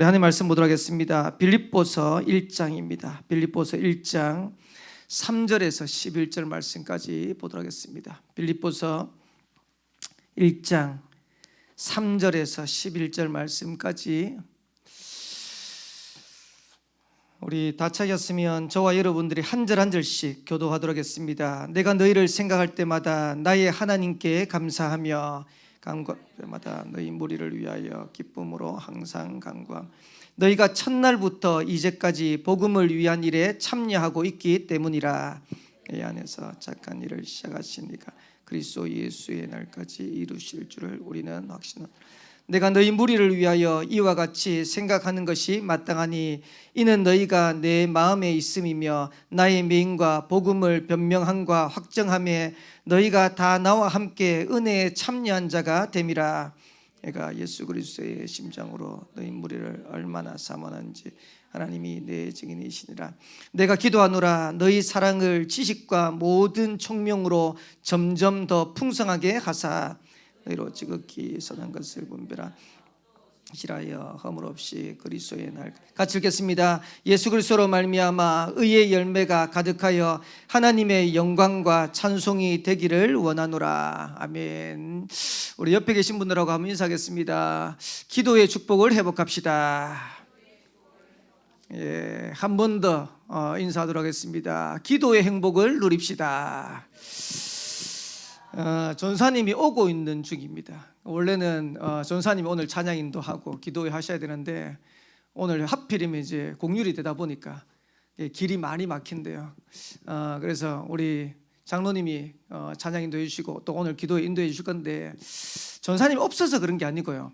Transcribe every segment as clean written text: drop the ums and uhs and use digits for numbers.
하나님 말씀 보도록 하겠습니다. 빌립보서 1장입니다. 빌립보서 1장 3절에서 11절 말씀까지 보도록 하겠습니다. 빌립보서 1장 3절에서 11절 말씀까지 우리 다 찾았으면 저와 여러분들이 한 절 한 절씩 교도하도록 하겠습니다. 내가 너희를 생각할 때마다 나의 하나님께 감사하며 간구할 때마다 너희 무리를 위하여 기쁨으로 항상 간구함. 너희가 첫날부터 이제까지 복음을 위한 일에 참여하고 있기 때문이라. 이 안에서 착한 일을 시작하시니까 그리스도 예수의 날까지 이루실 줄을 우리는 확신합니다. 내가 너희 무리를 위하여 이와 같이 생각하는 것이 마땅하니 이는 너희가 내 마음에 있음이며 나의 명과 복음을 변명함과 확정함에 너희가 다 나와 함께 은혜에 참여한 자가 됨이라. 내가 예수 그리스도의 심장으로 너희 무리를 얼마나 사모하는지 하나님이 내 증인이시니라. 내가 기도하노라 너희 사랑을 지식과 모든 총명으로 점점 더 풍성하게 하사 너희로 지극히 선한 것을 분별하시라여 허물 없이 그리스도의 날. 같이 읽겠습니다. 예수 그리스도로 말미암아 의의 열매가 가득하여 하나님의 영광과 찬송이 되기를 원하노라. 아멘. 우리 옆에 계신 분들하고 한번 인사하겠습니다. 기도의 축복을 회복합시다. 예, 한 번 더 인사하도록 하겠습니다. 기도의 행복을 누립시다. 전사님이 오고 있는 중입니다. 원래는 전사님이 오늘 찬양 인도하고 기도회 하셔야 되는데 오늘 하필이면 이제 공휴일이 되다 보니까 길이 많이 막힌대요. 그래서 우리 장로님이 찬양 인도해 주시고 또 오늘 기도회 인도해 주실 건데 전사님이 없어서 그런 게 아니고요.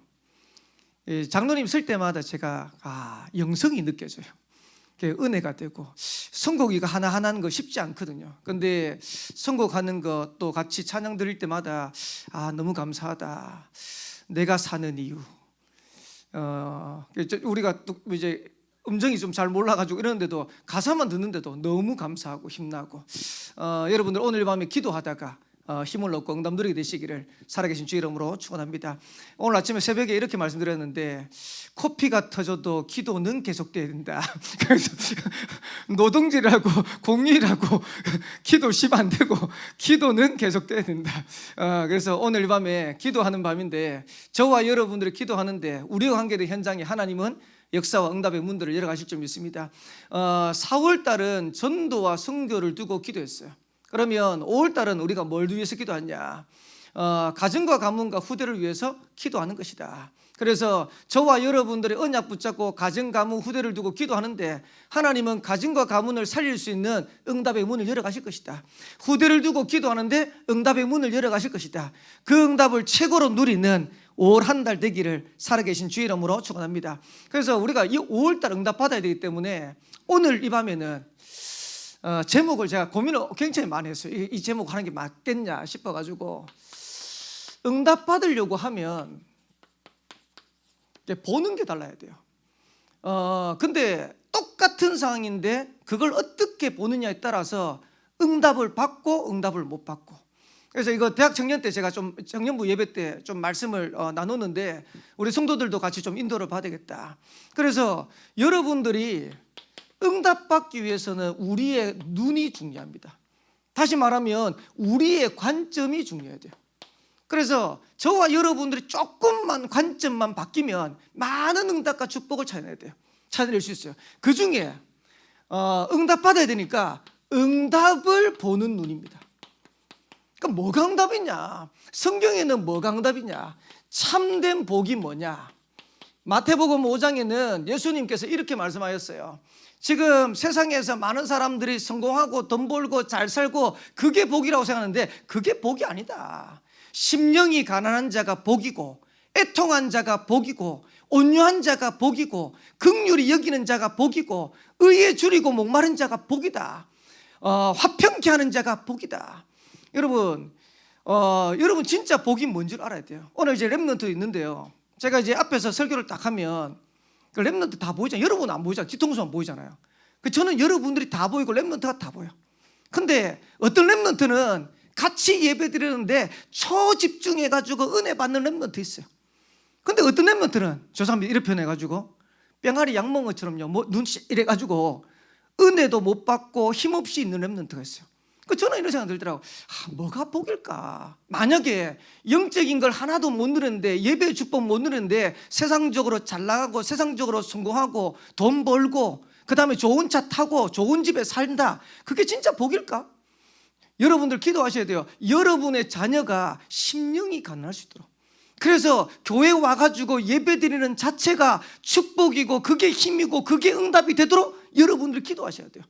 장로님 쓸 때마다 제가 영성이 느껴져요. 은혜가 되고 선곡이가 하나하나 하는 거 쉽지 않거든요. 근데 선곡하는 거 또 같이 찬양 드릴 때마다 너무 감사하다. 내가 사는 이유. 우리가 또 이제 음정이 좀 잘 몰라가지고 이러는데도 가사만 듣는데도 너무 감사하고 힘나고 여러분들 오늘 밤에 기도하다가 힘을 얻고 응답 누리게 되시기를 살아계신 주 이름으로 축원합니다. 오늘 아침에 새벽에 이렇게 말씀드렸는데 코피가 터져도 기도는 계속돼야 된다. 그래서 노동질하고 공일하고 기도 쉬면 안 되고 기도는 계속돼야 된다. 그래서 오늘 밤에 기도하는 밤인데 저와 여러분들이 기도하는데 우리와 관계된 현장에 하나님은 역사와 응답의 문들을 열어가실 줄 믿습니다. 4월달은 전도와 선교를 두고 기도했어요. 그러면 5월달은 우리가 뭘 위해서 기도하냐? 가정과 가문과 후대를 위해서 기도하는 것이다. 그래서 저와 여러분들의 언약 붙잡고 가정, 가문, 후대를 두고 기도하는데 하나님은 가정과 가문을 살릴 수 있는 응답의 문을 열어가실 것이다. 후대를 두고 기도하는데 응답의 문을 열어가실 것이다. 그 응답을 최고로 누리는 5월 한 달 되기를 살아계신 주 이름으로 축원합니다. 그래서 우리가 이 5월달 응답 받아야 되기 때문에 오늘 이 밤에는 제목을 제가 고민을 굉장히 많이 했어요. 이 제목 하는 게 맞겠냐 싶어가지고 응답 받으려고 하면 보는 게 달라야 돼요. 근데 똑같은 상황인데 그걸 어떻게 보느냐에 따라서 응답을 받고 응답을 못 받고. 그래서 이거 대학 청년 때 제가 좀 청년부 예배 때 좀 말씀을 나누는데 우리 성도들도 같이 좀 인도를 받아야 되겠다. 그래서 여러분들이 응답받기 위해서는 우리의 눈이 중요합니다. 다시 말하면 우리의 관점이 중요해야 돼요. 그래서 저와 여러분들이 조금만 관점만 바뀌면 많은 응답과 축복을 찾아낼 수 있어요. 그 중에 응답받아야 되니까 응답을 보는 눈입니다. 그러니까 뭐가 응답이냐? 성경에는 뭐가 응답이냐? 참된 복이 뭐냐? 마태복음 5장에는 예수님께서 이렇게 말씀하셨어요. 지금 세상에서 많은 사람들이 성공하고 돈 벌고 잘 살고 그게 복이라고 생각하는데 그게 복이 아니다. 심령이 가난한 자가 복이고 애통한 자가 복이고 온유한 자가 복이고 긍휼히 여기는 자가 복이고 의에 줄이고 목마른 자가 복이다. 화평케 하는 자가 복이다. 여러분 진짜 복이 뭔지 알아야 돼요. 오늘 이제 렘넌트 있는데요. 제가 이제 앞에서 설교를 딱 하면 그 렘넌트 다 보이잖아요. 여러분은 안 보이잖아요. 뒤통수만 보이잖아요. 저는 여러분들이 다 보이고 렘넌트가 다 보여. 근데 어떤 렘넌트는 같이 예배 드리는데 초집중해가지고 은혜 받는 렘넌트 있어요. 근데 어떤 렘넌트는 죄송합니다 이렇게 표현해가지고 뺑아리 약 먹은 것처럼요, 뭐 눈치 이래가지고 은혜도 못 받고 힘없이 있는 렘넌트가 있어요. 저는 이런 생각 들더라고요. 뭐가 복일까? 만약에 영적인 걸 하나도 못 누렸는데, 예배의 축복 못 누렸는데 세상적으로 잘 나가고 세상적으로 성공하고 돈 벌고 그 다음에 좋은 차 타고 좋은 집에 살다, 그게 진짜 복일까? 여러분들 기도하셔야 돼요. 여러분의 자녀가 심령이 가난할 수 있도록. 그래서 교회 와가지고 예배드리는 자체가 축복이고 그게 힘이고 그게 응답이 되도록 여러분들 기도하셔야 돼요.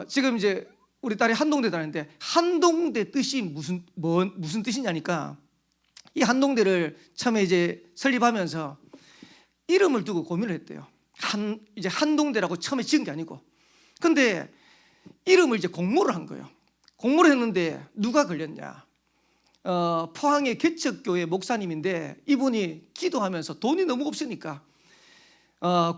지금 이제 우리 딸이 한동대 다니는데, 한동대 뜻이 무슨 뜻이냐니까, 이 한동대를 처음에 이제 설립하면서 이름을 두고 고민을 했대요. 이제 한동대라고 처음에 지은 게 아니고, 근데 이름을 이제 공모를 한 거예요. 공모를 했는데 누가 걸렸냐? 포항의 개척교회 목사님인데, 이분이 기도하면서 돈이 너무 없으니까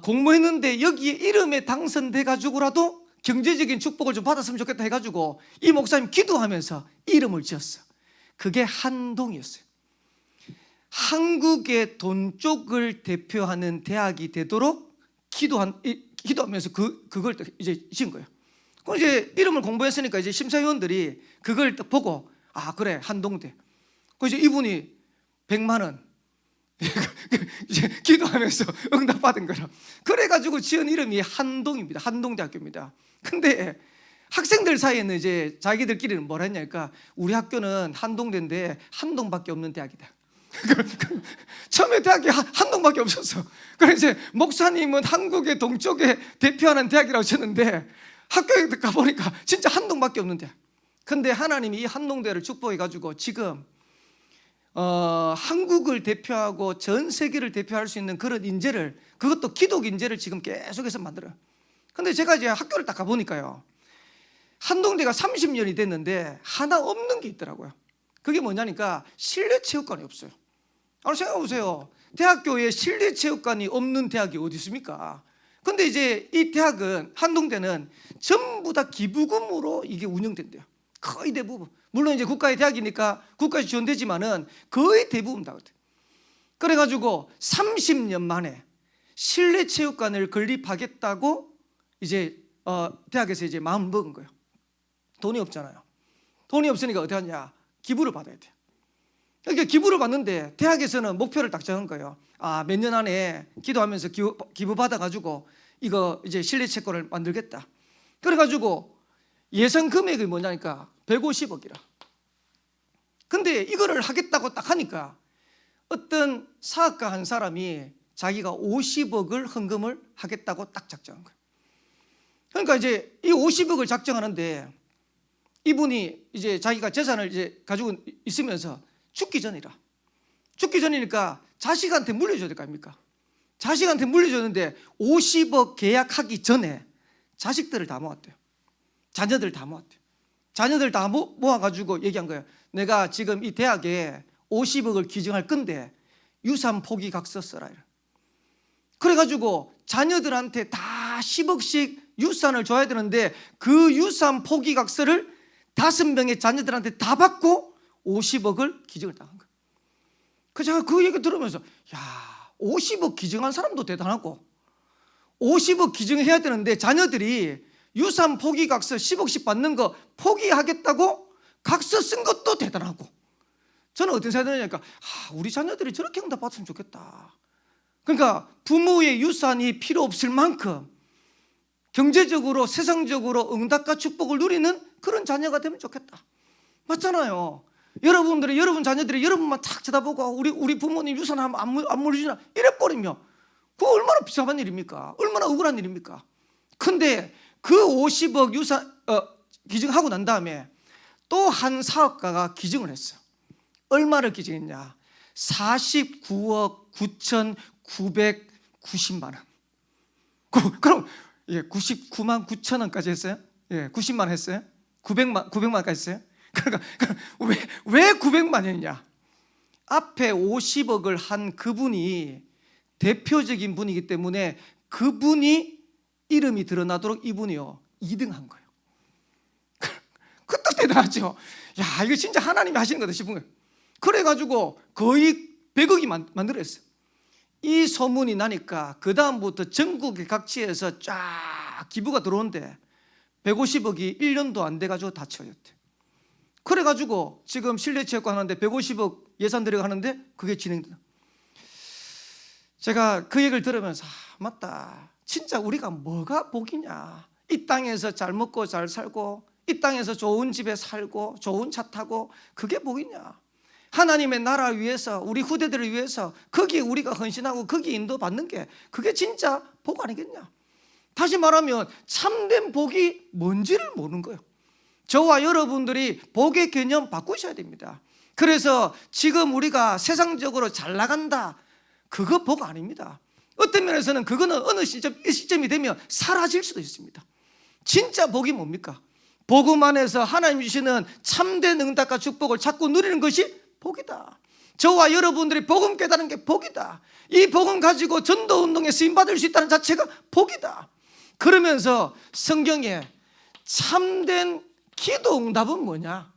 공모했는데 여기에 이름에 당선돼 가지고라도 경제적인 축복을 좀 받았으면 좋겠다 해가지고 이 목사님 기도하면서 이름을 지었어. 그게 한동이었어요. 한국의 돈 쪽을 대표하는 대학이 되도록 기도하면서 그걸 이제 지은 거예요. 그럼 이제 이름을 공부했으니까 이제 심사위원들이 그걸 딱 보고, 그래, 한동대. 그래서 이제 이분이 100만 원 이제 기도하면서 응답받은 거라. 그래가지고 지은 이름이 한동입니다. 한동대학교입니다. 근데 학생들 사이에는 이제 자기들끼리는 뭐라 했냐니까, 우리 학교는 한동대인데 한동밖에 없는 대학이다. 처음에 대학이 한동밖에 없었어. 그래서 이제 목사님은 한국의 동쪽에 대표하는 대학이라고 쳤는데, 학교에 가보니까 진짜 한동밖에 없는 대학. 근데 하나님이 이 한동대를 축복해가지고 지금 한국을 대표하고 전 세계를 대표할 수 있는 그런 인재를, 그것도 기독 인재를 지금 계속해서 만들어요. 근데 제가 이제 학교를 딱 가보니까요, 한동대가 30년이 됐는데 하나 없는 게 있더라고요. 그게 뭐냐니까 실내 체육관이 없어요. 생각해 보세요. 대학교에 실내 체육관이 없는 대학이 어디 있습니까? 근데 이제 이 대학은, 한동대는 전부 다 기부금으로 이게 운영된대요. 거의 대부분. 물론 이제 국가의 대학이니까 국가에서 지원되지만은 거의 대부분 다 그래요. 그래가지고 30년 만에 실내 체육관을 건립하겠다고 이제 대학에서 이제 마음을 먹은 거예요. 돈이 없잖아요. 돈이 없으니까 어떻게 하냐? 기부를 받아야 돼요. 그러니까 기부를 받는데 대학에서는 목표를 딱 정한 거예요. 몇 년 안에 기도하면서 기부 받아가지고 이거 이제 실내 체육관을 만들겠다. 그래가지고 예상 금액이 뭐냐니까 150억이라. 근데 이거를 하겠다고 딱 하니까 어떤 사학가 한 사람이 자기가 50억을 헌금을 하겠다고 딱 작정한 거예요. 그러니까 이제 이 50억을 작정하는데, 이분이 이제 자기가 재산을 이제 가지고 있으면서 죽기 전이니까 자식한테 물려줘야 될 거 아닙니까? 자식한테 물려줬는데 50억 계약하기 전에 자식들을 다 모았대요. 자녀들 다 모았대요. 자녀들 다 모아가지고 얘기한 거예요. 내가 지금 이 대학에 50억을 기증할 건데 유산 포기각서 써라. 그래가지고 자녀들한테 다 10억씩 유산을 줘야 되는데, 그 유산 포기각서를 5명의 자녀들한테 다 받고 50억을 기증을 당한 거예요. 그래서 제가 그 얘기 들으면서, 50억 기증한 사람도 대단하고 50억 기증해야 되는데 자녀들이 유산 포기각서 10억씩 받는 거 포기하겠다고 각서 쓴 것도 대단하고, 저는 어떤 생각이 드냐니까, 우리 자녀들이 저렇게 응답받았으면 좋겠다. 그러니까 부모의 유산이 필요 없을 만큼 경제적으로 세상적으로 응답과 축복을 누리는 그런 자녀가 되면 좋겠다. 맞잖아요. 여러분 자녀들이 여러분만 탁 쳐다보고 우리 부모님 유산 안 물려주나 이래버리면 그거 얼마나 비참한 일입니까? 얼마나 억울한 일입니까? 근데 그 50억 유산 기증하고 난 다음에 또 한 사업가가 기증을 했어요. 얼마를 기증했냐? 49억 9,990만 원. 그럼 99만 9천 원까지 했어요? 90만 원 했어요? 900만 원까지 했어요? 그러니까 왜 900만 원이냐? 앞에 50억을 한 그분이 대표적인 분이기 때문에 그분이 이름이 드러나도록 이분이요 2등한 거예요. 그것도 대단하죠. 이거 진짜 하나님이 하시는 거다 싶은 거예요. 그래가지고 거의 100억이 만들어졌어요. 이 소문이 나니까 그 다음부터 전국의 각지에서 쫙 기부가 들어오는데 150억이 1년도 안 돼가지고 다 채워졌대. 그래가지고 지금 실내체육관 하는데 150억 예산 들여가는데 그게 진행된다. 제가 그 얘기를 들으면서 맞다, 진짜 우리가 뭐가 복이냐. 이 땅에서 잘 먹고 잘 살고 이 땅에서 좋은 집에 살고 좋은 차 타고 그게 복이냐. 하나님의 나라를 위해서 우리 후대들을 위해서 거기에 우리가 헌신하고 거기에 인도받는 게 그게 진짜 복 아니겠냐. 다시 말하면 참된 복이 뭔지를 모르는 거예요. 저와 여러분들이 복의 개념 바꾸셔야 됩니다. 그래서 지금 우리가 세상적으로 잘 나간다, 그거 복 아닙니다. 어떤 면에서는 그거는 어느 시점이 되면 사라질 수도 있습니다. 진짜 복이 뭡니까? 복음 안에서 하나님 주시는 참된 응답과 축복을 자꾸 누리는 것이 복이다. 저와 여러분들이 복음 깨달은 게 복이다. 이 복음 가지고 전도운동에 쓰임받을 수 있다는 자체가 복이다. 그러면서 성경에 참된 기도 응답은 뭐냐?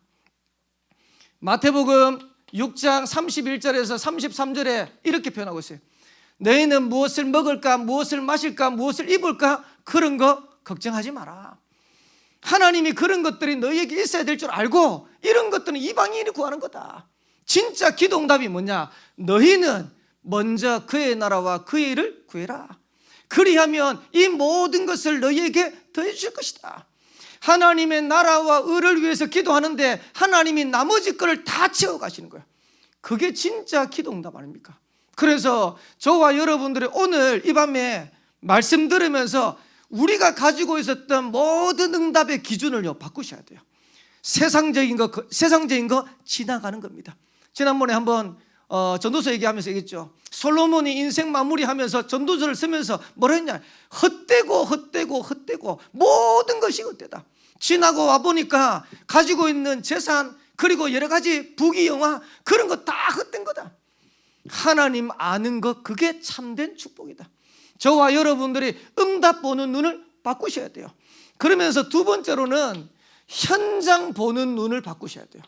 마태복음 6장 31절에서 33절에 이렇게 표현하고 있어요. 너희는 무엇을 먹을까, 무엇을 마실까, 무엇을 입을까, 그런 거 걱정하지 마라. 하나님이 그런 것들이 너희에게 있어야 될 줄 알고 이런 것들은 이방인이 구하는 거다. 진짜 기도 응답이 뭐냐? 너희는 먼저 그의 나라와 그의 일을 구해라. 그리하면 이 모든 것을 너희에게 더해 주실 것이다. 하나님의 나라와 의를 위해서 기도하는데 하나님이 나머지 것을 다 채워가시는 거예요. 그게 진짜 기도 응답 아닙니까? 그래서 저와 여러분들이 오늘 이 밤에 말씀 들으면서 우리가 가지고 있었던 모든 응답의 기준을요 바꾸셔야 돼요. 세상적인 거 지나가는 겁니다. 지난번에 한번 전도서 얘기하면서 얘기했죠. 솔로몬이 인생 마무리하면서 전도서를 쓰면서 뭐라 했냐? 헛되고 모든 것이 헛되다. 지나고 와보니까 가지고 있는 재산 그리고 여러 가지 부귀영화 그런 거 다 헛된 거다. 하나님 아는 것, 그게 참된 축복이다. 저와 여러분들이 응답 보는 눈을 바꾸셔야 돼요. 그러면서 두 번째로는 현장 보는 눈을 바꾸셔야 돼요.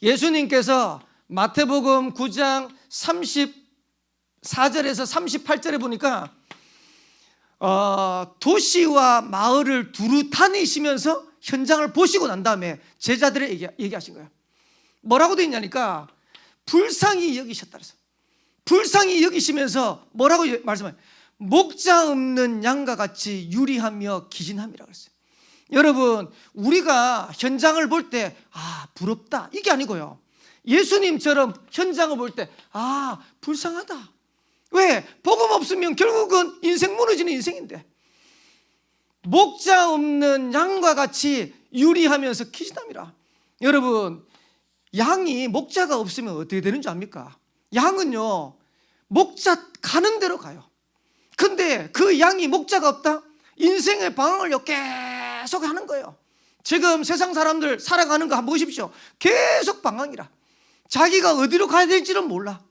예수님께서 마태복음 9장 34절에서 38절에 보니까 도시와 마을을 두루 다니시면서 현장을 보시고 난 다음에 제자들에게 얘기하신 거예요. 뭐라고 되어 있냐니까 불쌍히 여기셨다 그랬어요. 불쌍히 여기시면서 뭐라고 말씀해요? 목자 없는 양과 같이 유리하며 기진함이라고 그랬어요. 여러분, 우리가 현장을 볼 때 부럽다 이게 아니고요, 예수님처럼 현장을 볼 때 불쌍하다. 왜? 복음 없으면 결국은 인생 무너지는 인생인데, 목자 없는 양과 같이 유리하면서 기진함이라. 여러분, 양이 목자가 없으면 어떻게 되는 줄 압니까? 양은요 목자 가는 대로 가요. 근데 그 양이 목자가 없다? 인생의 방황을 계속 하는 거예요. 지금 세상 사람들 살아가는 거 한번 보십시오. 계속 방황이라. 자기가 어디로 가야 될지는 몰라.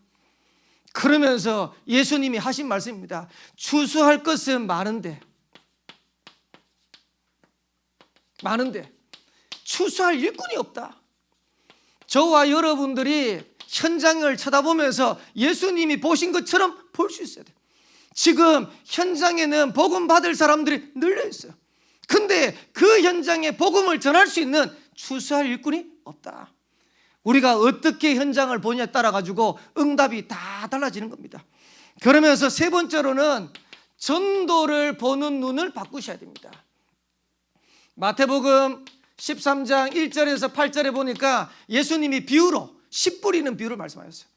그러면서 예수님이 하신 말씀입니다. 추수할 것은 많은데 추수할 일꾼이 없다. 저와 여러분들이 현장을 쳐다보면서 예수님이 보신 것처럼 볼 수 있어야 돼요. 지금 현장에는 복음 받을 사람들이 늘려 있어요. 근데 그 현장에 복음을 전할 수 있는 추수할 일꾼이 없다. 우리가 어떻게 현장을 보냐에 따라 가지고 응답이 다 달라지는 겁니다. 그러면서 세 번째로는 전도를 보는 눈을 바꾸셔야 됩니다. 마태복음 13장 1절에서 8절에 보니까 예수님이 비유로 씨 뿌리는 비유를 말씀하셨어요.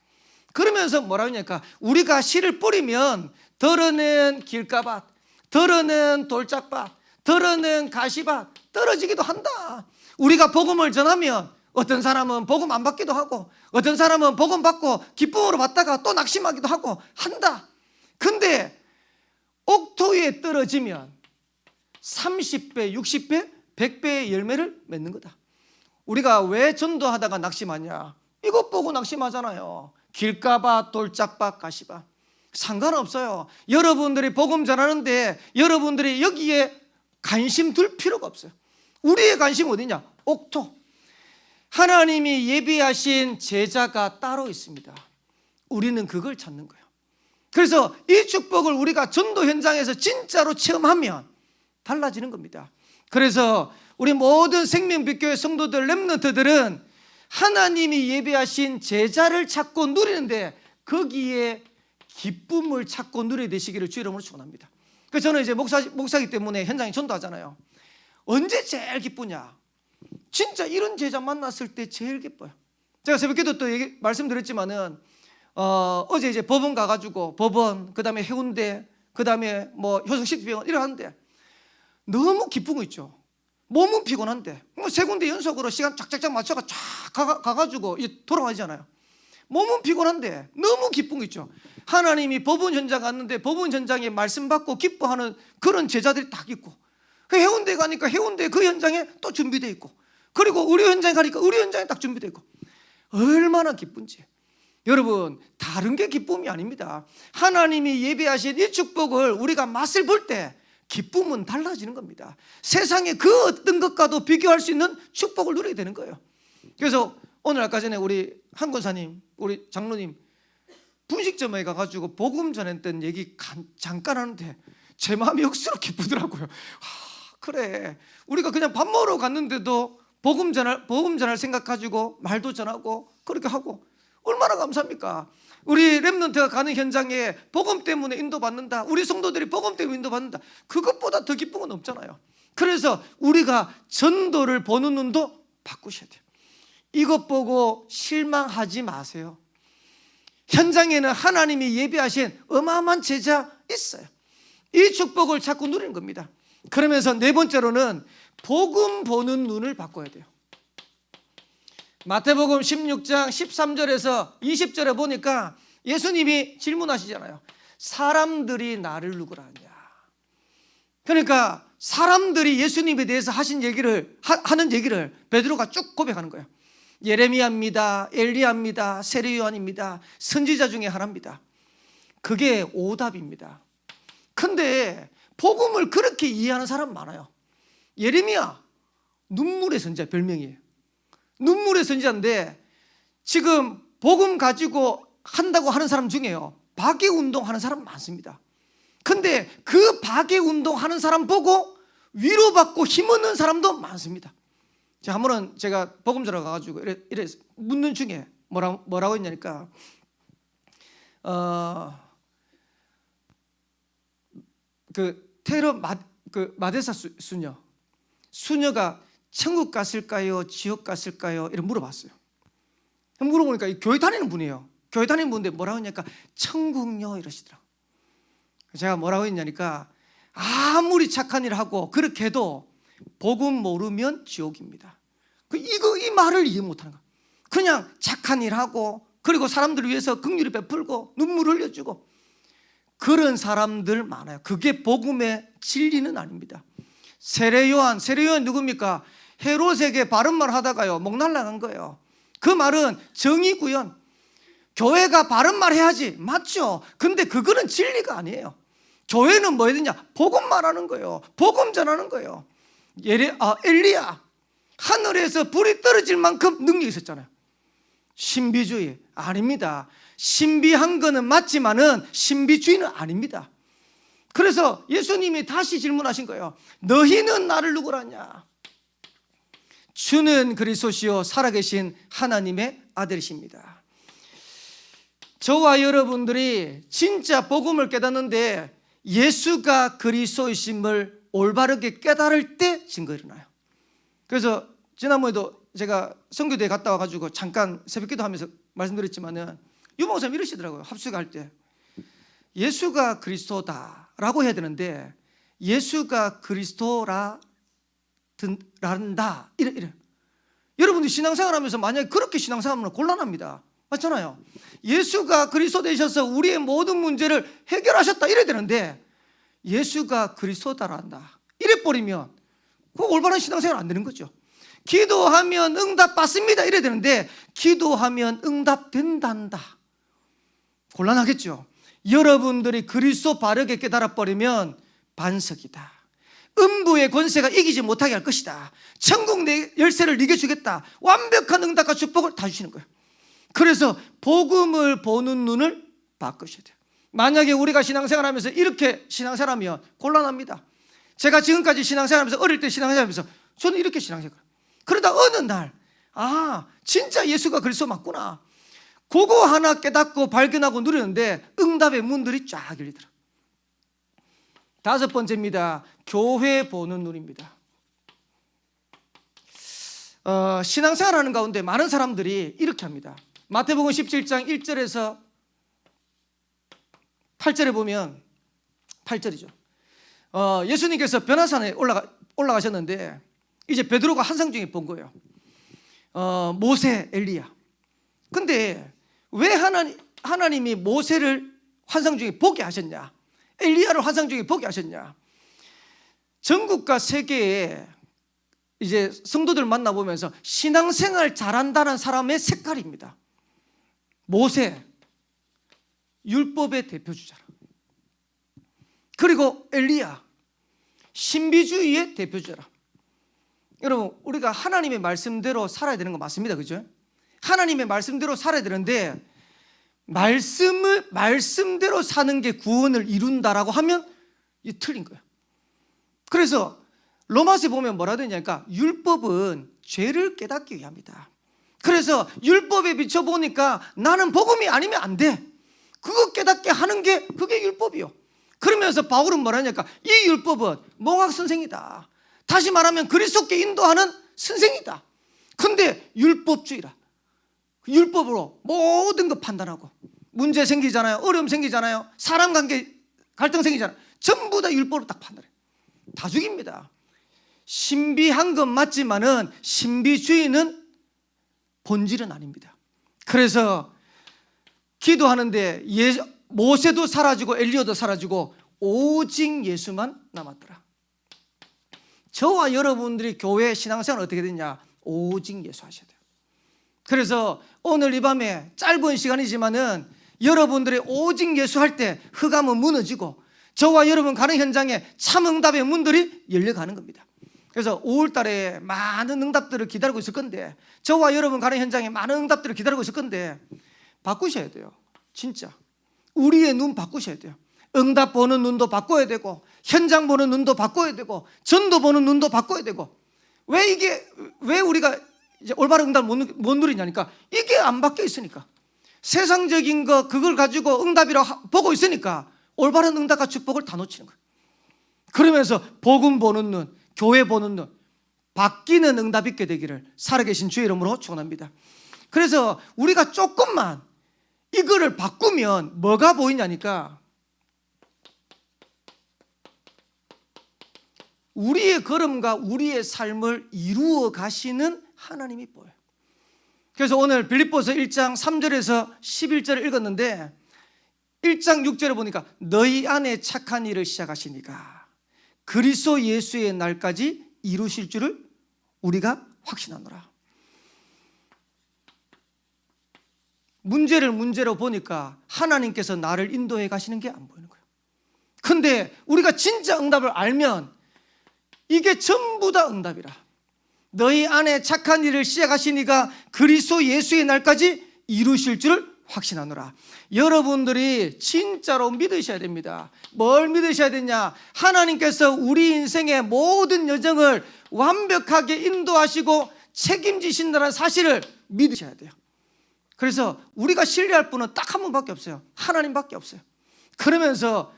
그러면서 뭐라고 하냐니까 우리가 씨를 뿌리면 덜어낸 길가밭, 덜어낸 돌짝밭, 덜어낸 가시밭 떨어지기도 한다. 우리가 복음을 전하면 어떤 사람은 복음 안 받기도 하고 어떤 사람은 복음 받고 기쁨으로 받다가 또 낙심하기도 하고 한다. 근데 옥토 위에 떨어지면 30배, 60배, 100배의 열매를 맺는 거다. 우리가 왜 전도하다가 낙심하냐? 이것 보고 낙심하잖아요. 길가밭, 돌짝밭, 가시밭 상관없어요. 여러분들이 복음 전하는데 여러분들이 여기에 관심 둘 필요가 없어요. 우리의 관심은 어디냐? 옥토. 하나님이 예비하신 제자가 따로 있습니다. 우리는 그걸 찾는 거예요. 그래서 이 축복을 우리가 전도 현장에서 진짜로 체험하면 달라지는 겁니다. 그래서 우리 모든 생명빛교회 성도들, 렘넌트들은 하나님이 예비하신 제자를 찾고 누리는데 거기에 기쁨을 찾고 누리게 되시기를 주 이름으로 축원합니다. 그래서 저는 이제 목사기 때문에 현장에 전도하잖아요. 언제 제일 기쁘냐? 진짜 이런 제자 만났을 때 제일 기뻐요. 제가 새벽기도 또 말씀드렸지만은 어제 이제 법원 가가지고 법원, 그다음에 해운대, 그다음에 뭐 효성식병원 이러는데 너무 기쁜 거 있죠. 몸은 피곤한데 뭐 세 군데 연속으로 시간 쫙쫙쫙 맞춰가 쫙 가가지고 이제 돌아가잖아요. 몸은 피곤한데 너무 기쁜 거 있죠. 하나님이 법원 현장 갔는데 법원 현장에 말씀 받고 기뻐하는 그런 제자들이 딱 있고, 그 해운대 가니까 해운대 그 현장에 또 준비되어 있고, 그리고 의료 현장에 가니까 의료 현장에 딱 준비되어 있고, 얼마나 기쁜지. 여러분, 다른 게 기쁨이 아닙니다. 하나님이 예비하신 이 축복을 우리가 맛을 볼 때 기쁨은 달라지는 겁니다. 세상에 그 어떤 것과도 비교할 수 있는 축복을 누리게 되는 거예요. 그래서 오늘 아까 전에 우리 한 권사님, 우리 장로님 분식점에 가가지고 복음 전했던 얘기 잠깐 하는데 제 마음이 억수로 기쁘더라고요. 그래, 우리가 그냥 밥 먹으러 갔는데도 복음 전할 생각 가지고 말도 전하고 그렇게 하고 얼마나 감사합니까? 우리 렘넌트가 가는 현장에 복음 때문에 인도받는다, 우리 성도들이 복음 때문에 인도받는다, 그것보다 더 기쁜 건 없잖아요. 그래서 우리가 전도를 보는 눈도 바꾸셔야 돼요. 이것 보고 실망하지 마세요. 현장에는 하나님이 예비하신 어마어마한 제자 있어요. 이 축복을 자꾸 누리는 겁니다. 그러면서 네 번째로는 복음 보는 눈을 바꿔야 돼요. 마태복음 16장 13절에서 20절에 보니까 예수님이 질문하시잖아요. 사람들이 나를 누구라 하냐. 그러니까 사람들이 예수님에 대해서 하는 얘기를 베드로가 쭉 고백하는 거예요. 예레미야입니다, 엘리야입니다, 세례 요한입니다, 선지자 중에 하나입니다. 그게 오답입니다. 근데 복음을 그렇게 이해하는 사람 많아요. 예레미야 눈물의 선지자 별명이에요. 눈물의 선지자인데 지금 복음 가지고 한다고 하는 사람 중에요, 박해운동 하는 사람 많습니다. 근데 그 박해운동 하는 사람 보고 위로받고 힘없는 사람도 많습니다. 한 번은 제가 복음 전하러 가가지고 이래 묻는 중에 뭐라고 했냐니까 그 테러 마데사 수녀가 천국 갔을까요, 지옥 갔을까요? 이렇게 물어봤어요. 물어보니까 교회 다니는 분이에요. 교회 다니는 분인데 뭐라고 했냐니까 천국요 이러시더라고요. 제가 뭐라고 했냐니까 아무리 착한 일을 하고 그렇게 해도 복음 모르면 지옥입니다. 이 말을 이해 못하는 거예요. 그냥 착한 일 하고 그리고 사람들을 위해서 긍휼을 베풀고 눈물을 흘려주고 그런 사람들 많아요. 그게 복음의 진리는 아닙니다. 세례 요한 누굽니까? 헤롯에게 바른 말 하다가요 목 날라간 거예요. 그 말은 정의 구현, 교회가 바른 말 해야지, 맞죠? 근데 그거는 진리가 아니에요. 교회는 뭐 해야 되냐? 복음 말하는 거예요. 복음 전하는 거예요. 엘리야 하늘에서 불이 떨어질 만큼 능력이 있었잖아요. 신비주의 아닙니다. 신비한 거는 맞지만은 신비주의는 아닙니다. 그래서 예수님이 다시 질문하신 거예요. 너희는 나를 누구라냐? 주는 그리스도시요 살아계신 하나님의 아들이십니다. 저와 여러분들이 진짜 복음을 깨닫는데 예수가 그리스도이심을 올바르게 깨달을 때 증거 일어나요. 그래서 지난번에도 제가 선교대에 갔다 와가지고 잠깐 새벽기도 하면서 말씀드렸지만은 유목사님 이러시더라고요. 합숙할 때 예수가 그리스도다라고 해야 되는데 예수가 그리스도란다 이래. 여러분들 신앙생활하면서 만약에 그렇게 신앙생활하면 곤란합니다. 맞잖아요. 예수가 그리스도 되셔서 우리의 모든 문제를 해결하셨다 이래야 되는데 예수가 그리스도다란다 이래 버리면 그 올바른 신앙생활 안 되는 거죠. 기도하면 응답 받습니다 이래야 되는데 기도하면 응답 된단다. 곤란하겠죠. 여러분들이 그리스도 바르게 깨달아 버리면 반석이다. 음부의 권세가 이기지 못하게 할 것이다. 천국 내 열쇠를 네게 주겠다. 완벽한 응답과 축복을 다 주시는 거예요. 그래서 복음을 보는 눈을 바꾸셔야 돼요. 만약에 우리가 신앙생활하면서 이렇게 신앙생활하면 곤란합니다. 제가 지금까지 신앙생활하면서 어릴 때 신앙생활하면서 저는 이렇게 신앙생활. 그러다 어느 날 진짜 예수가 그리스도 맞구나. 그거 하나 깨닫고 발견하고 누리는데 응답의 문들이 쫙 열리더라. 다섯 번째입니다. 교회 보는 눈입니다. 신앙생활하는 가운데 많은 사람들이 이렇게 합니다. 마태복음 17장 1절에서 8절에 보면 8절이죠. 예수님께서 변화산에 올라가셨는데 이제 베드로가 환상 중에 본 거예요. 모세, 엘리야. 근데 왜 하나님이 모세를 환상 중에 보게 하셨냐? 엘리야를 환상 중에 보게 하셨냐? 전국과 세계에 이제 성도들 만나보면서 신앙생활 잘한다는 사람의 색깔입니다. 모세, 율법의 대표주자라. 그리고 엘리야, 신비주의의 대표주자라. 여러분, 우리가 하나님의 말씀대로 살아야 되는 거 맞습니다. 그죠? 하나님의 말씀대로 살아야 되는데 말씀대로 사는 게 구원을 이룬다라고 하면 이게 틀린 거야. 그래서 로마서에 보면 뭐라 되냐니까 율법은 죄를 깨닫기 위함이다. 그래서 율법에 비춰보니까 나는 복음이 아니면 안 돼. 그거 깨닫게 하는 게 그게 율법이요. 그러면서 바울은 뭐라냐니까 이 율법은 몽학 선생이다. 다시 말하면 그리스도께 인도하는 선생이다. 근데 율법주의라. 율법으로 모든 거 판단하고 문제 생기잖아요. 어려움 생기잖아요. 사람 관계 갈등 생기잖아요. 전부 다 율법으로 딱 판단해요. 다 죽입니다. 신비한 건 맞지만은 신비주의는 본질은 아닙니다. 그래서 기도하는데 모세도 사라지고 엘리야도 사라지고 오직 예수만 남았더라. 저와 여러분들이 교회 신앙생활 어떻게 되냐? 오직 예수 하셔야 돼요. 그래서 오늘 이 밤에 짧은 시간이지만은 여러분들이 오직 예수 할 때 흑암은 무너지고 저와 여러분 가는 현장에 참 응답의 문들이 열려가는 겁니다. 그래서 5월 달에 많은 응답들을 기다리고 있을 건데 저와 여러분 가는 현장에 많은 응답들을 기다리고 있을 건데 바꾸셔야 돼요. 진짜 우리의 눈 바꾸셔야 돼요. 응답 보는 눈도 바꿔야 되고 현장 보는 눈도 바꿔야 되고 전도 보는 눈도 바꿔야 되고 왜 우리가 이제 올바른 응답을 못 누리냐니까 이게 안 바뀌어 있으니까 세상적인 거 그걸 가지고 응답이라고 보고 있으니까 올바른 응답과 축복을 다 놓치는 거예요. 그러면서 복음 보는 눈, 교회 보는 눈, 바뀌는 응답 있게 되기를 살아계신 주의 이름으로 축원합니다. 그래서 우리가 조금만 이거를 바꾸면 뭐가 보이냐니까 우리의 걸음과 우리의 삶을 이루어 가시는 하나님이 보여요. 그래서 오늘 빌립보서 1장 3절에서 11절을 읽었는데 1장 6절에 보니까 너희 안에 착한 일을 시작하시니까 그리스도 예수의 날까지 이루실 줄을 우리가 확신하노라. 문제를 문제로 보니까 하나님께서 나를 인도해 가시는 게 안 보이는 거예요. 근데 우리가 진짜 응답을 알면 이게 전부 다 응답이라. 너희 안에 착한 일을 시작하시니까 그리스도 예수의 날까지 이루실 줄을 확신하노라. 여러분들이 진짜로 믿으셔야 됩니다. 뭘 믿으셔야 되냐? 하나님께서 우리 인생의 모든 여정을 완벽하게 인도하시고 책임지신다는 사실을 믿으셔야 돼요. 그래서 우리가 신뢰할 분은 딱 한 분밖에 없어요. 하나님밖에 없어요. 그러면서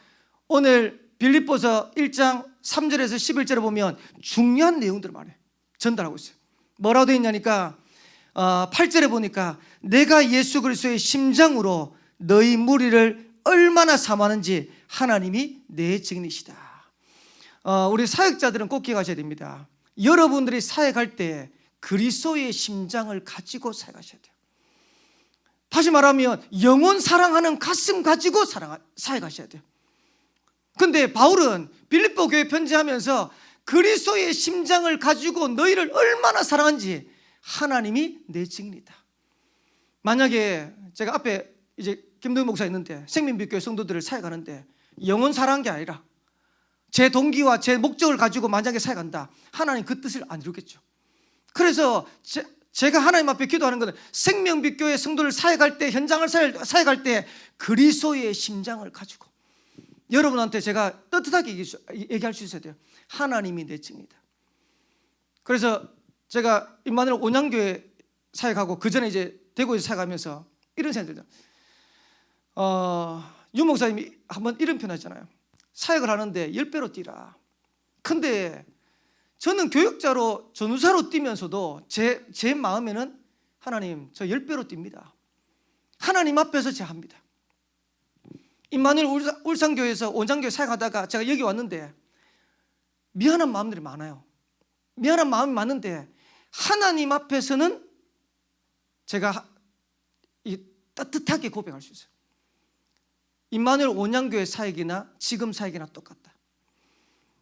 오늘 빌립보서 1장 3절에서 11절에 보면 중요한 내용들을 말해요. 전달하고 있어요. 뭐라고 되어 있냐니까 8절에 보니까 내가 예수 그리스도의 심장으로 너희 무리를 얼마나 사모하는지 하나님이 내 증인이시다. 우리 사역자들은 꼭 기억하셔야 됩니다. 여러분들이 사역할 때 그리스도의 심장을 가지고 사역하셔야 돼요. 다시 말하면 영혼 사랑하는 가슴 가지고 사역하셔야 돼요. 근데 바울은 빌립보 교회 편지하면서 그리스도의 심장을 가지고 너희를 얼마나 사랑한지 하나님이 내 증인이다. 만약에 제가 앞에 이제 김동현 목사 있는데 생명빛교회 성도들을 사역하는데 영혼 사랑한 게 아니라 제 동기와 제 목적을 가지고 만약에 사역한다. 하나님 그 뜻을 안 이루겠죠. 그래서 제가 하나님 앞에 기도하는 것은 생명빛교회 성도를 사역할 때, 현장을 사역할 때 그리스도의 심장을 가지고 여러분한테 제가 떳떳하게 얘기할 수 있어야 돼요. 하나님이 내 증이다. 그래서 제가 임마누엘 온양교회 사역하고 그 전에 이제 대구에서 사역하면서 이런 생각이 들죠. 유 목사님이 한번 이런 표현하잖아요. 사역을 하는데 10배로 뛰라. 근데 저는 교육자로 전우사로 뛰면서도 제 마음에는 하나님 저 10배로 뜁니다. 하나님 앞에서 제가 합니다. 임마누엘 울산교회에서 온양교회 사역하다가 제가 여기 왔는데 미안한 마음들이 많아요. 미안한 마음이 많은데 하나님 앞에서는 제가 따뜻하게 고백할 수 있어요. 임마누엘 온양교회 사역이나 지금 사역이나 똑같다.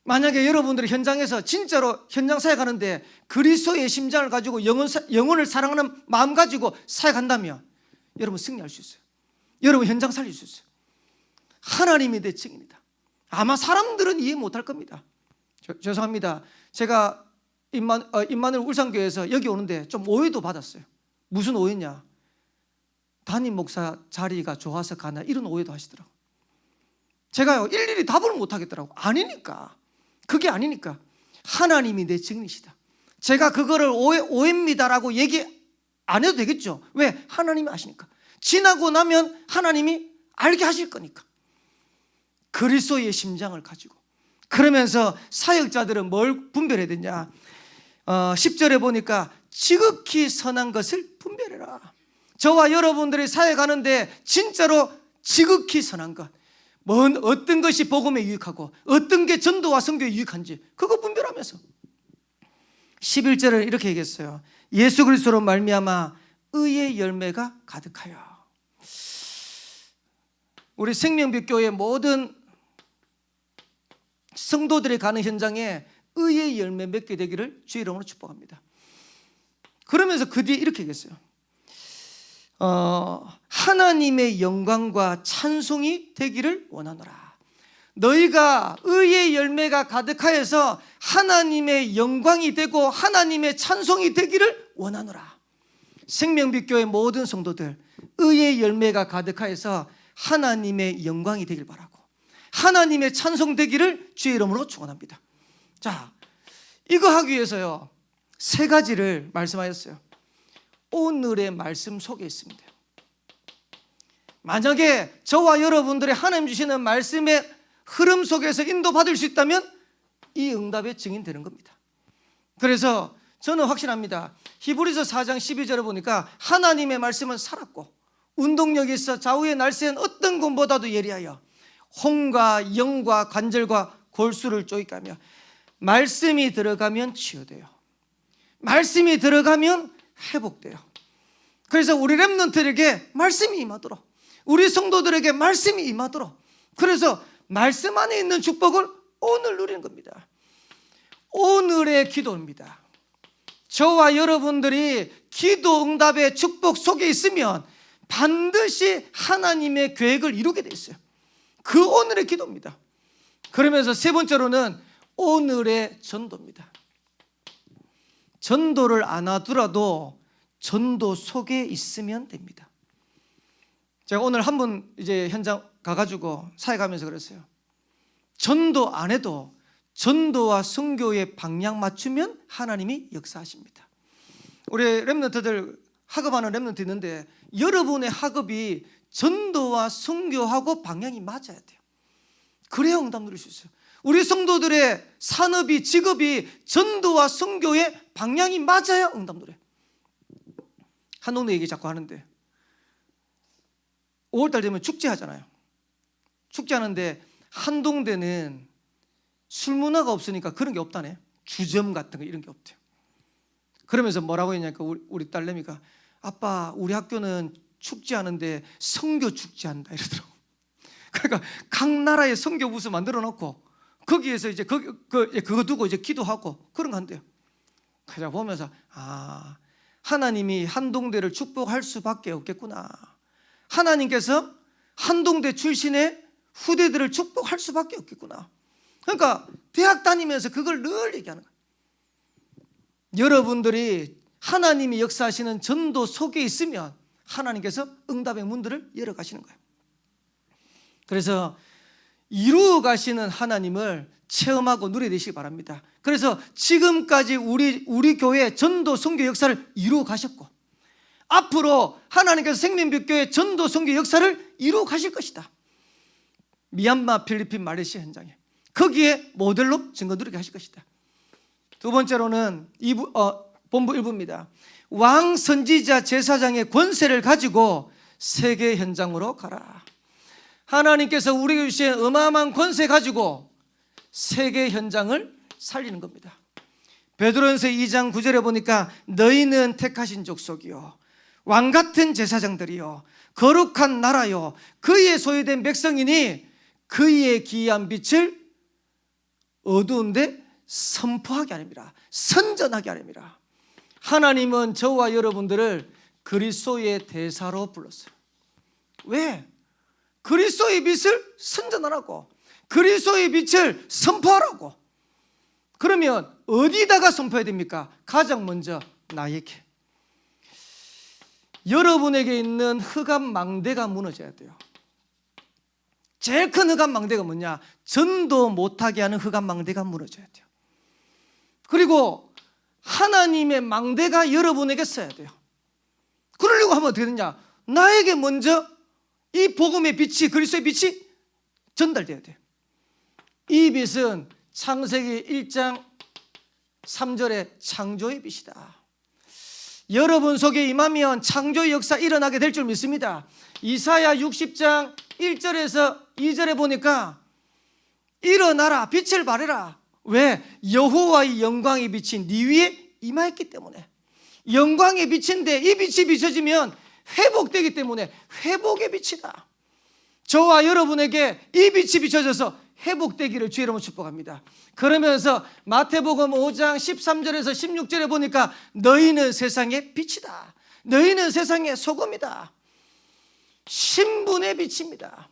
만약에 여러분들이 현장에서 진짜로 현장 사역하는데 그리스도의 심장을 가지고 영혼을 사랑하는 마음 가지고 사역한다면 여러분 승리할 수 있어요. 여러분 현장 살릴 수 있어요. 하나님이 내 증인이다. 아마 사람들은 이해 못할 겁니다. 죄송합니다. 제가 임마누엘 울산교회에서 여기 오는데 좀 오해도 받았어요. 무슨 오해냐? 담임 목사 자리가 좋아서 가나 이런 오해도 하시더라고요. 제가요 일일이 답을 못하겠더라고요. 아니니까. 그게 아니니까. 하나님이 내 증인이시다. 제가 그거를 오해입니다라고 얘기 안 해도 되겠죠. 왜? 하나님이 아시니까. 지나고 나면 하나님이 알게 하실 거니까. 그리스도의 심장을 가지고. 그러면서 사역자들은 뭘 분별해야 되냐? 10절에 보니까 지극히 선한 것을 분별해라. 저와 여러분들이 사역하는데 진짜로 지극히 선한 것, 어떤 것이 복음에 유익하고 어떤 게 전도와 선교에 유익한지 그거 분별하면서 11절을 이렇게 얘기했어요. 예수 그리스도로 말미암아 의의 열매가 가득하여. 우리 생명빛교회 모든 성도들이 가는 현장에 의의 열매 맺게 되기를 주의 이름으로 축복합니다. 그러면서 그 뒤에 이렇게 얘기했어요. 하나님의 영광과 찬송이 되기를 원하노라. 너희가 의의 열매가 가득하여서 하나님의 영광이 되고 하나님의 찬송이 되기를 원하노라. 생명빛교회 모든 성도들 의의 열매가 가득하여서 하나님의 영광이 되길 바라고 하나님의 찬송 되기를 주의 이름으로 축원합니다. 자, 이거 하기 위해서요 3가지를 말씀하셨어요. 오늘의 말씀 속에 있습니다. 만약에 저와 여러분들의 하나님 주시는 말씀의 흐름 속에서 인도받을 수 있다면 이 응답의 증인 되는 겁니다. 그래서 저는 확신합니다. 히브리서 4장 12절에 보니까 하나님의 말씀은 살았고 운동력이 있어 좌우의 날쌘 어떤 것보다도 예리하여 혼과 영과 관절과 골수를 쪼이게 하며 말씀이 들어가면 치유돼요. 말씀이 들어가면 회복돼요. 그래서 우리 렘넌트들에게 말씀이 임하도록, 우리 성도들에게 말씀이 임하도록, 그래서 말씀 안에 있는 축복을 오늘 누리는 겁니다. 오늘의 기도입니다. 저와 여러분들이 기도 응답의 축복 속에 있으면 반드시 하나님의 계획을 이루게 돼 있어요. 그 오늘의 기도입니다. 그러면서 3번째로는 오늘의 전도입니다. 전도를 안 하더라도 전도 속에 있으면 됩니다. 제가 오늘 한 번 이제 현장 가가지고 사역하면서 그랬어요. 전도 안 해도 전도와 선교의 방향 맞추면 하나님이 역사하십니다. 우리 렘넌트들 학업하는 렘넌트 있는데 여러분의 학업이 전도와 선교하고 방향이 맞아야 돼요. 그래야 응답 누릴 수 있어요. 우리 성도들의 산업이 직업이 전도와 선교의 방향이 맞아야 응답 누려요. 한동네 얘기 자꾸 하는데 5월달 되면 축제하잖아요. 축제하는데 한동대는 술 문화가 없으니까 그런 게 없다네. 주점 같은 거 이런 게 없대요. 그러면서 뭐라고 했냐니까 우리 딸내미가 아빠 우리 학교는 축제하는데 선교 축제한다 이러더라고. 그러니까 각 나라의 선교 부스 만들어 놓고 거기에서 이제 그거 두고 이제 기도하고 그런 거 한대요. 그래서 보면서 하나님이 한동대를 축복할 수밖에 없겠구나. 하나님께서 한동대 출신의 후대들을 축복할 수밖에 없겠구나. 그러니까 대학 다니면서 그걸 늘 얘기하는 거예요. 여러분들이 하나님이 역사하시는 전도 속에 있으면 하나님께서 응답의 문들을 열어가시는 거예요. 그래서 이루어 가시는 하나님을 체험하고 누려내시기 바랍니다. 그래서 지금까지 우리 교회 전도 선교 역사를 이루어 가셨고, 앞으로 하나님께서 생명빛교회 전도 선교 역사를 이루어 가실 것이다. 미얀마, 필리핀, 말레이시아 현장에 거기에 모델로 증거 누리게 하실 것이다. 두 번째로는 본부 1부입니다. 왕, 선지자, 제사장의 권세를 가지고 세계 현장으로 가라. 하나님께서 우리에게 주신 어마어마한 권세 가지고 세계 현장을 살리는 겁니다. 베드로전서 2장 9절에 보니까 너희는 택하신 족속이요 왕같은 제사장들이요 거룩한 나라요 그의 소유된 백성이니 그의 기이한 빛을 어두운데 선포하게 하렵니다. 선전하게 하렵니다. 하나님은 저와 여러분들을 그리스도의 대사로 불렀어요. 왜? 그리스도의 빛을 선전하라고, 그리스도의 빛을 선포하라고. 그러면 어디다가 선포해야 됩니까? 가장 먼저 나에게. 여러분에게 있는 흑암 망대가 무너져야 돼요. 제일 큰 흑암 망대가 뭐냐? 전도 못하게 하는 흑암 망대가 무너져야 돼요. 그리고 하나님의 망대가 여러분에게 써야 돼요. 그러려고 하면 어떻게 되냐? 나에게 먼저 이 복음의 빛이, 그리스도의 빛이 전달돼야 돼요. 이 빛은 창세기 1장 3절의 창조의 빛이다. 여러분 속에 임하면 창조의 역사 일어나게 될 줄 믿습니다. 이사야 60장 1절에서 2절에 보니까 일어나라, 빛을 발해라. 왜? 여호와의 영광이 비친 네 위에 임하였기 때문에. 영광의 빛인데 이 빛이 비춰지면 회복되기 때문에 회복의 빛이다. 저와 여러분에게 이 빛이 비춰져서 회복되기를 주의 이름으로 축복합니다. 그러면서 마태복음 5장 13절에서 16절에 보니까 너희는 세상의 빛이다. 너희는 세상의 소금이다. 신분의 빛입니다.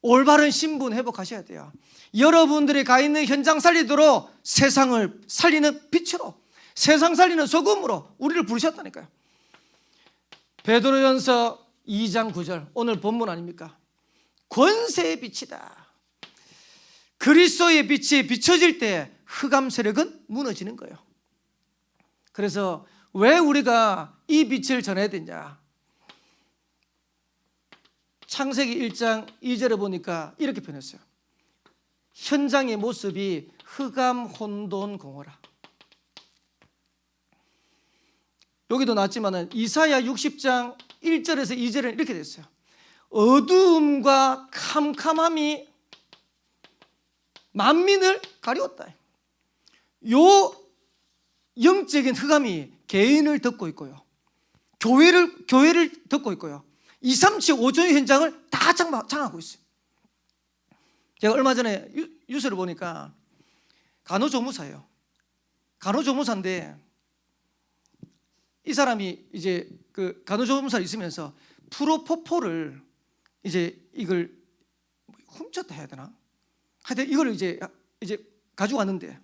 올바른 신분 회복하셔야 돼요. 여러분들이 가 있는 현장 살리도록 세상을 살리는 빛으로, 세상 살리는 소금으로 우리를 부르셨다니까요. 베드로전서 2장 9절 오늘 본문 아닙니까? 권세의 빛이다. 그리스도의 빛이 비춰질 때 흑암 세력은 무너지는 거예요. 그래서 왜 우리가 이 빛을 전해야 되냐? 창세기 1장 2절에 보니까 이렇게 표현했어요. 현장의 모습이 흑암 혼돈 공허라. 여기도 나왔지만 이사야 60장 1절에서 2절에는 이렇게 됐어요. 어두움과 캄캄함이 만민을 가리웠다. 요 영적인 흑암이 개인을 덮고 있고요, 교회를 덮고 있고요, 2, 3, 7, 5조의 현장을 다 장악하고 있어요. 제가 얼마 전에 뉴스를 보니까 간호조무사예요. 간호조무사인데 이 사람이 이제 그 간호조무사를 있으면서 프로포폴을 이걸 훔쳤다 해야 되나? 하여튼 이걸 이제 가지고 왔는데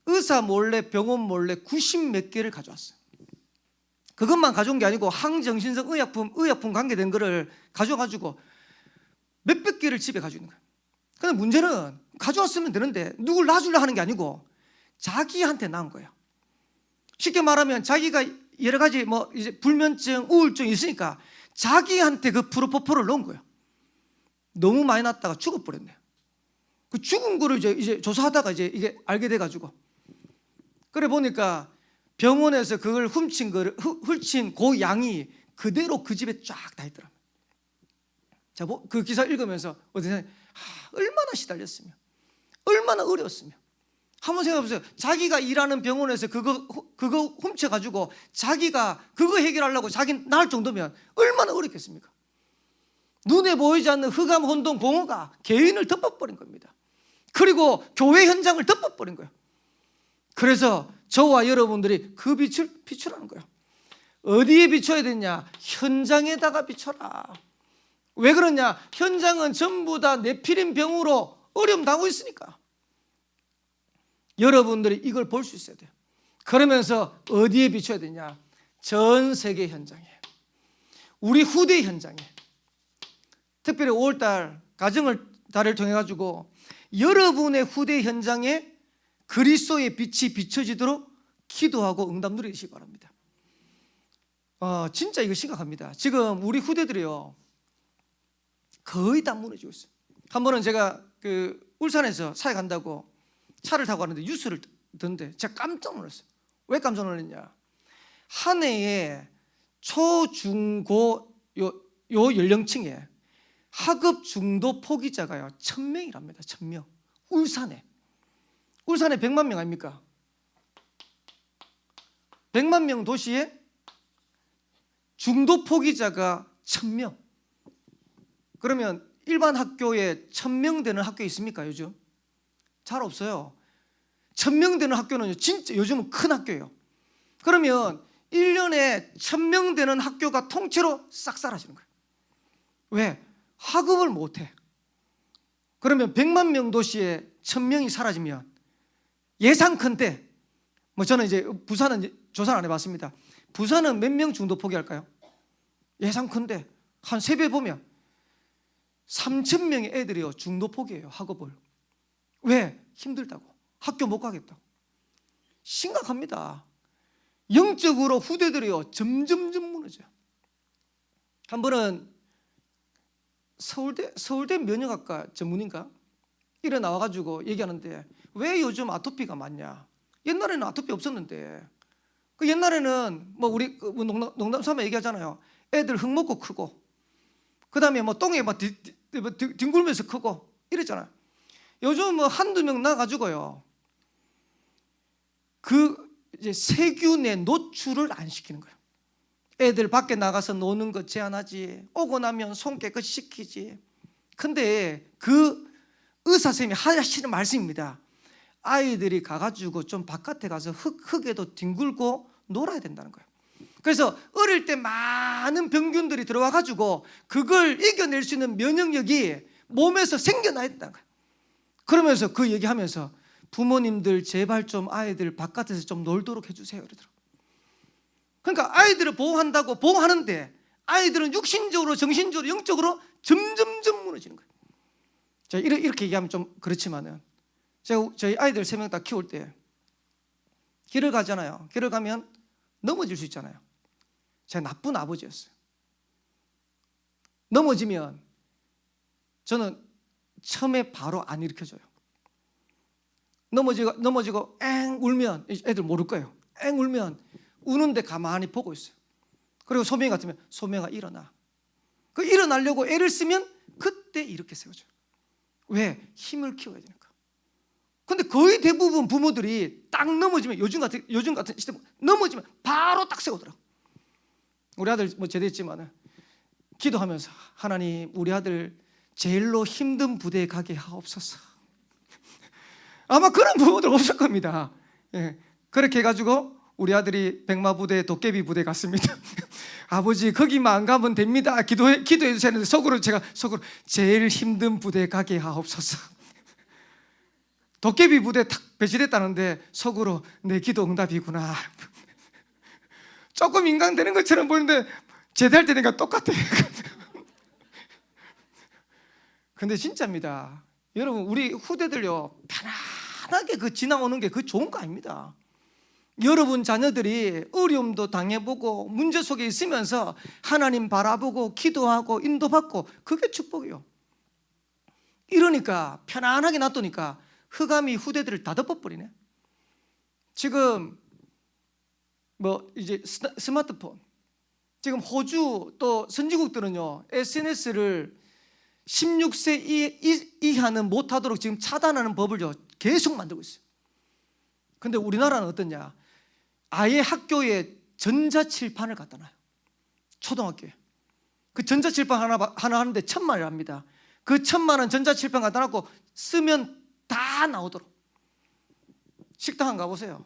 의사 몰래, 병원 몰래 90몇 개를 가져왔어요. 그것만 가져온 게 아니고 항정신성 의약품 관계된 거를 가져가지고 몇백 개를 집에 가지고 있는 거예요. 근데 문제는 가져왔으면 되는데 누굴 놔주려 하는 게 아니고 자기한테 낳은 거예요. 쉽게 말하면 자기가 여러 가지 이제 불면증, 우울증이 있으니까 자기한테 그 프로포폴을 넣은 거예요. 너무 많이 났다가 죽어버렸네요. 그 죽은 거를 이제 조사하다가 이게 알게 돼가지고, 그래 보니까 병원에서 그걸 훔친 그 양이 그대로 그 집에 쫙 다 있더라고요. 자, 그 기사 읽으면서 얼마나 시달렸으면, 얼마나 어려웠으면. 한번 생각해 보세요. 자기가 일하는 병원에서 그거 훔쳐가지고 자기가 그거 해결하려고 자기 나을 정도면 얼마나 어렵겠습니까? 눈에 보이지 않는 흑암 혼돈 공허가 개인을 덮어버린 겁니다. 그리고 교회 현장을 덮어버린 거예요. 그래서 저와 여러분들이 그 빛을 비추라는 거예요. 어디에 비춰야 되냐? 현장에다가 비춰라. 왜 그러냐? 현장은 전부 다 네피림 병으로 어려움 당하고 있으니까. 여러분들이 이걸 볼 수 있어야 돼요. 그러면서 어디에 비춰야 되냐? 전 세계 현장에, 우리 후대 현장에. 특별히 5월달 가정을 달을 통해 가지고 여러분의 후대 현장에 그리스도의 빛이 비춰지도록 기도하고 응답 누리시기 바랍니다. 진짜 이거 심각합니다. 지금 우리 후대들이요 거의 다 무너지고 있어요. 한 번은 제가 울산에서 사회 간다고 차를 타고 가는데 뉴스를 듣는데 제가 깜짝 놀랐어요. 왜 깜짝 놀랐냐? 한 해에 초, 중, 고 요 연령층에 학업 중도 포기자가요 1000명이랍니다. 1000명. 울산에 100만 명 아닙니까? 100만 명 도시에 중도 포기자가 1000명. 그러면 일반 학교에 1000명 되는 학교 있습니까? 요즘 잘 없어요. 1000명 되는 학교는 진짜 요즘은 큰 학교예요. 그러면 1년에 1000명 되는 학교가 통째로 싹 사라지는 거예요. 왜? 학업을 못해. 그러면 100만 명 도시에 1000명이 사라지면 예상컨대 저는 이제 부산은 조사를 안 해봤습니다. 부산은 몇 명 중도 포기할까요? 예상컨대 한 3배 보면 3000명의 애들이요 중도 포기해요. 학업을. 왜? 힘들다고. 학교 못 가겠다고. 심각합니다. 영적으로 후대들이요 점점점 무너져요. 한 번은 서울대 면역학과 전문인가 이래 나와가지고 얘기하는데 왜 요즘 아토피가 많냐? 옛날에는 아토피 없었는데 옛날에는 우리 농담 삼아 얘기하잖아요. 애들 흙 먹고 크고 그다음에 똥에 뒹굴면서 크고 이랬잖아요. 요즘 한두 명 나가지고요 이제 세균의 노출을 안 시키는 거예요. 애들 밖에 나가서 노는 거 제한하지, 오고 나면 손 깨끗이 씻기지. 근데 의사 선생님이 하시는 말씀입니다. 아이들이 가가지고 좀 바깥에 가서 흙에도 뒹굴고 놀아야 된다는 거예요. 그래서 어릴 때 많은 병균들이 들어와가지고 그걸 이겨낼 수 있는 면역력이 몸에서 생겨나야 된다는 거예요. 그러면서 그 얘기하면서 부모님들 제발 좀 아이들 바깥에서 좀 놀도록 해주세요 그러더라고요. 그러니까 아이들을 보호한다고 보호하는데 아이들은 육신적으로 정신적으로 영적으로 점점점 무너지는 거예요. 제가 이렇게 얘기하면 좀 그렇지만은 제가 저희 아이들 3명 다 키울 때 길을 가잖아요. 길을 가면 넘어질 수 있잖아요. 제가 나쁜 아버지였어요. 넘어지면 저는 처음에 바로 안 일으켜줘요. 넘어지고 엥 울면 애들 모를 거예요. 엥 울면 우는데 가만히 보고 있어요. 그리고 소명이 같으면 소명아 일어나. 일어나려고 애를 쓰면 그때 이렇게 세워줘요. 왜? 힘을 키워야 되니까. 근데 거의 대부분 부모들이 딱 넘어지면 요즘 같은 시대 넘어지면 바로 딱 세우더라고. 우리 아들 제대했지만 기도하면서 하나님 우리 아들 제일로 힘든 부대에 가게 하옵소서. 아마 그런 부모들 없을 겁니다. 예. 그렇게 해가지고 우리 아들이 백마부대 도깨비 부대 갔습니다. 아버지 거기만 안 가면 됩니다. 기도해 주세요 했는데 속으로 제일 힘든 부대 가게 하옵소서. 도깨비 부대 탁 배치됐다는데 속으로 내 기도 응답이구나. 조금 인간되는 것처럼 보이는데 제대할 때 되니까 똑같아. 근데 진짜입니다. 여러분 우리 후대들요 편안하게 지나오는 게 좋은 거 아닙니다. 여러분 자녀들이 어려움도 당해보고 문제 속에 있으면서 하나님 바라보고 기도하고 인도받고 그게 축복이요. 이러니까 편안하게 놔두니까 흑암이 후대들을 다 덮어버리네. 지금 이제 스마트폰 지금 호주 또 선진국들은요 SNS를 16세 이하는 못하도록 지금 차단하는 법을요 계속 만들고 있어요. 근데 우리나라는 어떠냐? 아예 학교에 전자칠판을 갖다 놔요. 초등학교에. 그 전자칠판 하나 하는데 1000만원을 합니다. 그 1000만원 전자칠판 갖다 놓고 쓰면 다 나오도록. 식당 한 가보세요.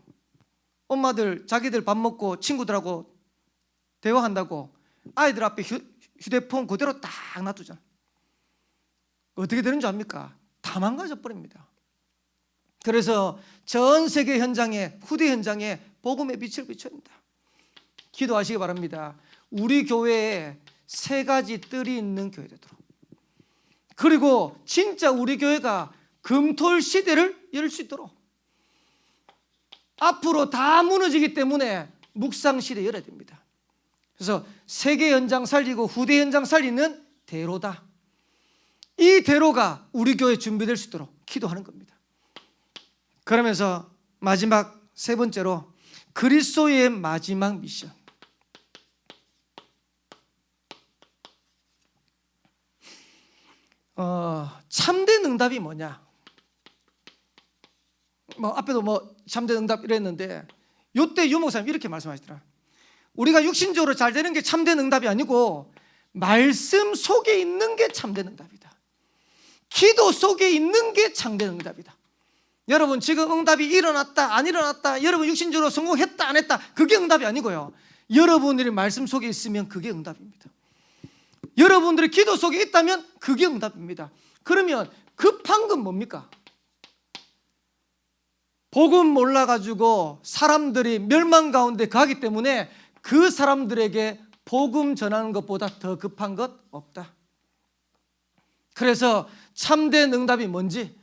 엄마들 자기들 밥 먹고 친구들하고 대화한다고 아이들 앞에 휴대폰 그대로 딱 놔두잖아. 어떻게 되는 줄 압니까? 다 망가져 버립니다. 그래서 전 세계 현장에 후대 현장에 복음의 빛을 비춰야 된다. 기도하시기 바랍니다. 우리 교회에 3가지 뜰이 있는 교회 되도록. 그리고 진짜 우리 교회가 금토일 시대를 열 수 있도록. 앞으로 다 무너지기 때문에 묵상 시대 열어야 됩니다. 그래서 세계 현장 살리고 후대 현장 살리는 대로다. 이 대로가 우리 교회에 준비될 수 있도록 기도하는 겁니다. 그러면서 마지막 3번째로 그리스도의 마지막 미션. 참된 응답이 뭐냐? 앞에도 참된 응답 이랬는데 요때 유목사님 이렇게 말씀하시더라. 우리가 육신적으로 잘 되는 게 참된 응답이 아니고 말씀 속에 있는 게 참된 응답이다. 기도 속에 있는 게 참된 응답이다. 여러분 지금 응답이 일어났다 안 일어났다, 여러분 육신적으로 성공했다 안 했다, 그게 응답이 아니고요, 여러분들이 말씀 속에 있으면 그게 응답입니다. 여러분들이 기도 속에 있다면 그게 응답입니다. 그러면 급한 건 뭡니까? 복음 몰라가지고 사람들이 멸망 가운데 가기 때문에 그 사람들에게 복음 전하는 것보다 더 급한 것 없다. 그래서 참된 응답이 뭔지,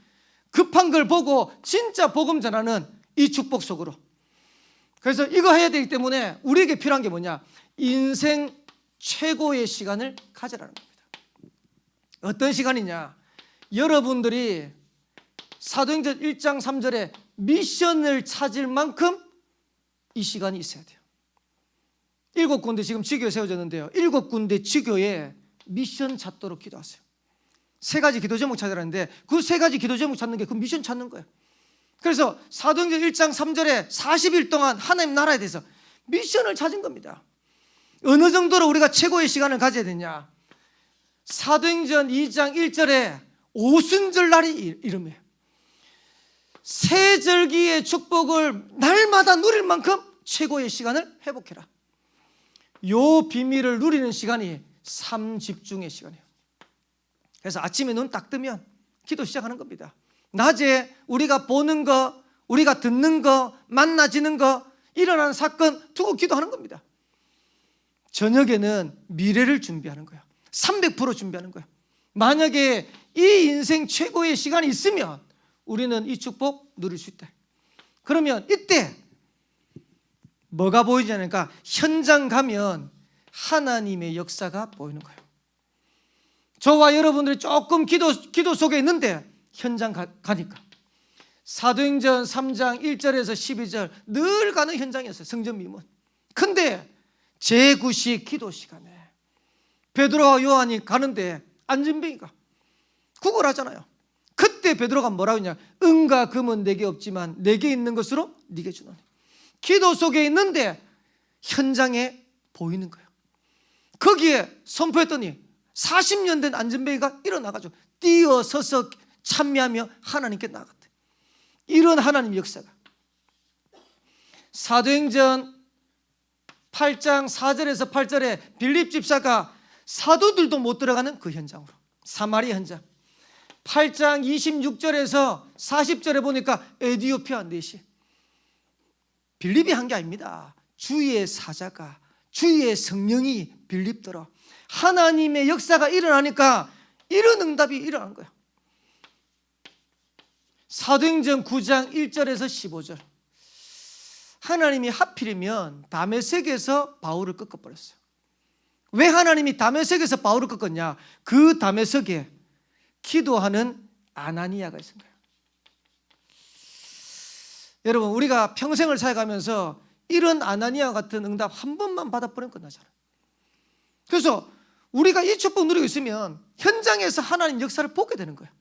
급한 걸 보고 진짜 복음 전하는 이 축복 속으로. 그래서 이거 해야 되기 때문에 우리에게 필요한 게 뭐냐? 인생 최고의 시간을 가져라는 겁니다. 어떤 시간이냐? 여러분들이 사도행전 1장 3절에 미션을 찾을 만큼 이 시간이 있어야 돼요. 7군데 지금 지교에 세워졌는데요, 7군데 지교에 미션 찾도록 기도하세요. 3가지 기도 제목 찾으라는데 그 3가지 기도 제목 찾는 게 그 미션 찾는 거예요. 그래서 사도행전 1장 3절에 40일 동안 하나님 나라에 대해서 미션을 찾은 겁니다. 어느 정도로 우리가 최고의 시간을 가져야 되냐? 사도행전 2장 1절에 오순절 날이 이름이에요. 새 절기의 축복을 날마다 누릴 만큼 최고의 시간을 회복해라. 요 비밀을 누리는 시간이 삼집중의 시간이에요. 그래서 아침에 눈 딱 뜨면 기도 시작하는 겁니다. 낮에 우리가 보는 거, 우리가 듣는 거, 만나지는 거, 일어나는 사건 두고 기도하는 겁니다. 저녁에는 미래를 준비하는 거예요. 300% 준비하는 거예요. 만약에 이 인생 최고의 시간이 있으면 우리는 이 축복 누릴 수 있다. 그러면 이때 뭐가 보이냐니까 현장 가면 하나님의 역사가 보이는 거예요. 저와 여러분들이 조금 기도 속에 있는데 현장 가니까 사도행전 3장 1절에서 12절 늘 가는 현장이었어요. 성전 미문. 근데 제9시 기도 시간에 베드로와 요한이 가는데 안전뱅이가 구걸하잖아요. 그때 베드로가 뭐라고 했냐? 은과 금은 내게 없지만 내게 있는 것으로 네게 주노니. 기도 속에 있는데 현장에 보이는 거예요. 거기에 선포했더니 40년 된 안전뱅이가 일어나가지고 뛰어서서 찬미하며 하나님께 나아갔대. 이런 하나님의 역사가 사도행전 8장 4절에서 8절에 빌립 집사가 사도들도 못 들어가는 그 현장으로, 사마리아 현장. 8장 26절에서 40절에 보니까 에디오피아 넷이, 빌립이 한 게 아닙니다. 주의 사자가, 주의 성령이 빌립더러 하나님의 역사가 일어나니까 이런 응답이 일어난 거예요. 사도행전 9장 1절에서 15절, 하나님이 하필이면 다메섹에서 바울을 꺾어버렸어요. 왜 하나님이 다메섹에서 바울을 꺾었냐? 그 다메섹에 기도하는 아나니아가 있은 거예요. 여러분, 우리가 평생을 살아가면서 이런 아나니아 같은 응답 한 번만 받아버리면 끝나잖아요. 그래서 우리가 이 축복 누리고 있으면 현장에서 하나님 역사를 보게 되는 거예요.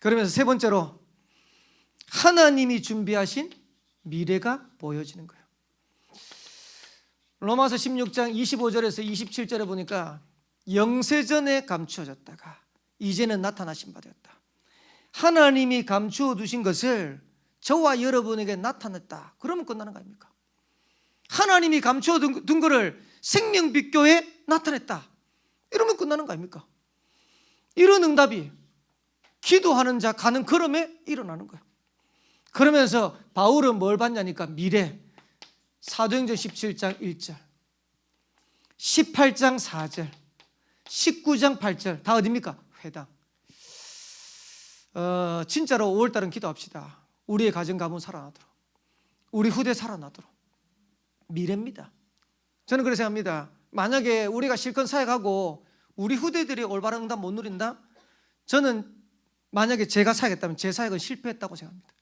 그러면서 3번째로 하나님이 준비하신 미래가 보여지는 거예요. 로마서 16장 25절에서 27절에 보니까 영세전에 감추어졌다가 이제는 나타나신 바 되었다. 하나님이 감추어 두신 것을 저와 여러분에게 나타냈다. 그러면 끝나는 거 아닙니까? 하나님이 감추어 둔 거를 생명빛교에 나타냈다. 이러면 끝나는 거 아닙니까? 이런 응답이 기도하는 자 가는 걸음에 일어나는 거예요. 그러면서 바울은 뭘 받냐니까 미래. 사도행전 17장 1절, 18장 4절, 19장 8절 다 어디입니까? 회당. 진짜로 5월달은 기도합시다. 우리의 가정 가문 살아나도록, 우리 후대 살아나도록. 미래입니다. 저는 그렇게 생각합니다. 만약에 우리가 실컷 사역하고 우리 후대들이 올바른 응답 못 누린다? 저는 만약에 제가 사역했다면 제 사역은 실패했다고 생각합니다.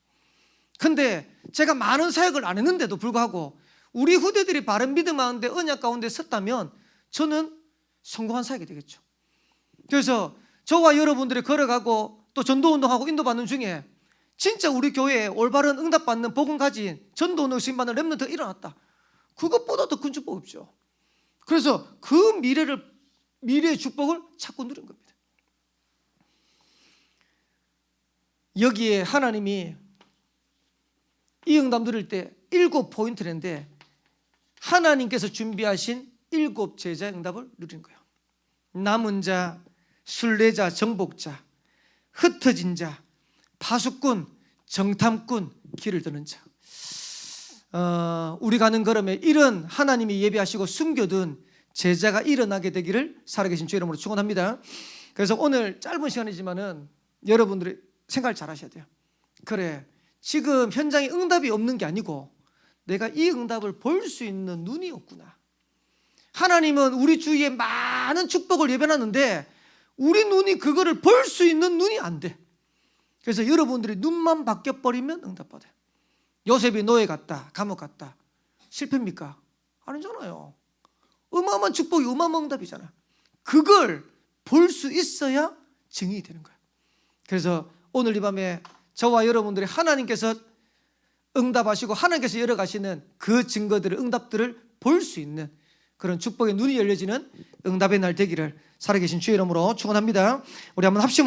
근데 제가 많은 사역을 안 했는데도 불구하고 우리 후대들이 바른 믿음 가운데 언약 가운데 섰다면 저는 성공한 사역이 되겠죠. 그래서 저와 여러분들이 걸어가고 또 전도운동하고 인도받는 중에 진짜 우리 교회에 올바른 응답받는 복음 가진 전도운동 수임받는 렘넌트가 일어났다. 그것보다 더 큰 축복 없죠. 그래서 그 미래의 축복을 찾고 누린 겁니다. 여기에 하나님이 이 응답 누릴 때 7포인트인데 하나님께서 준비하신 7 제자의 응답을 누린 거예요. 남은 자, 순례자, 정복자, 흩어진 자, 파수꾼, 정탐꾼, 길을 드는 자. 우리 가는 걸음에 이런 하나님이 예비하시고 숨겨둔 제자가 일어나게 되기를 살아계신 주 이름으로 축원합니다. 그래서 오늘 짧은 시간이지만은 여러분들이 생각을 잘 하셔야 돼요. 그래, 지금 현장에 응답이 없는 게 아니고 내가 이 응답을 볼 수 있는 눈이 없구나. 하나님은 우리 주위에 많은 축복을 예배하는데 우리 눈이 그거를 볼 수 있는 눈이 안 돼. 그래서 여러분들이 눈만 바뀌어버리면 응답받아요. 요셉이 노예 갔다, 감옥 갔다. 실패입니까? 아니잖아요. 어마어마한 축복이 어마어마한 응답이잖아. 그걸 볼 수 있어야 증인이 되는 거예요. 그래서 오늘 이 밤에 저와 여러분들이 하나님께서 응답하시고 하나님께서 열어가시는 그 증거들을, 응답들을 볼 수 있는 그런 축복의 눈이 열려지는 응답의 날 되기를 살아계신 주의 이름으로 축원합니다. 우리 한번 합심을